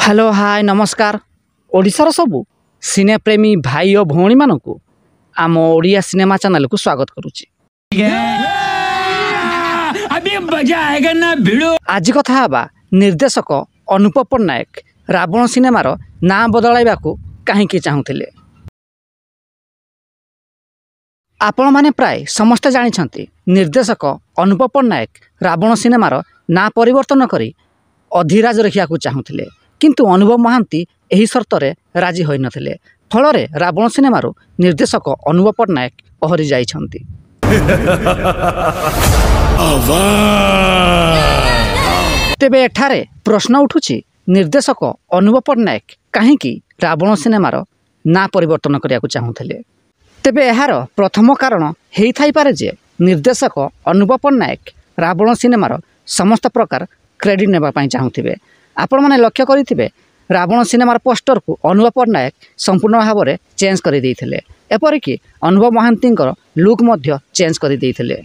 Hello hi नमस्कार ओडिशार सबू सिनेप्रेमी भाई और भौणी मानू आम ओडिया सिनेमा चैनल को स्वागत करुच्ची। आज कथा हवा निर्देशक अनुप पट्टनायक रावण सिनेमार ना बदलाइबा कहीं चाहूले। आपण माने प्राय समस्ते जानिछंती निर्देशक अनुप पट्टनायक रावण सिनेमार ना परिवर्तन करी अधिराज रखिया चाहूले, किंतु अनुभव महांती एही शर्तरे राजी होई नथिले। फलरे रावण सिनेमारू निर्देशक अनुप पट्टनायक पहरी जाइछंती। तेबे एठारे प्रश्न उठुछि निर्देशक अनुप पट्टनायक काहेकि रावण सिनेमार ना परिवर्तन करिया चाहूले। तेबे एहार प्रथम कारण हेई थाई पारे जे निर्देशक अनुप पट्टनायक रावण सिनेमार समस्त प्रकार क्रेडिट नेबा पई चाहूथिबे। आपण माने लक्ष्य करिथिबे रावण सिनेमार पोस्टर को अनुप पट्टनायक संपूर्ण भाव में चेंज कर देइथिले, एपरिक अनुभव महांती लुक मध्य चेंज कर देइथिले।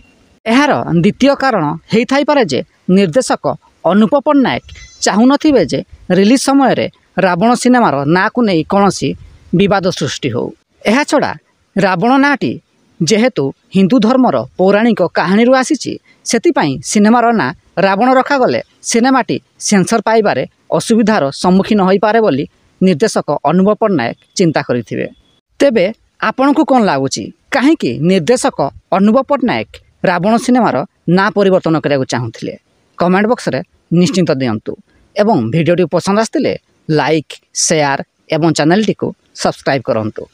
एहार द्वितीय कारण हेई थाई पारे जे निर्देशक अनुप पट्टनायक चाहू नथिबे जे रिलीज समय रे रावण सिनेमार ना को नहीं कौनसी विवाद सृष्टि हो। एहा छड़ा रावण नाटी जेहेतु हिंदू धर्मर पौराणिक कहानी आसी सेतिपाई सिनेमार ना रावण रखागले सिनेमाटी सेंसर पाइबारे असुविधार सम्मुखीन हो पारे बोली निर्देशक अनुप पट्टनायक चिंता करिथिबे। तेबे आपनकु कोन लागुची काहेकि निर्देशक अनुप पट्टनायक रावण सिनेमार ना परिवर्तन करिया चाहूथिले? कमेंट बॉक्स रे निश्चिंत दियंतु एवं वीडियोटी पसंद आस्तिले लाइक शेयर एवं चैनल टी को सब्सक्राइब करंतु।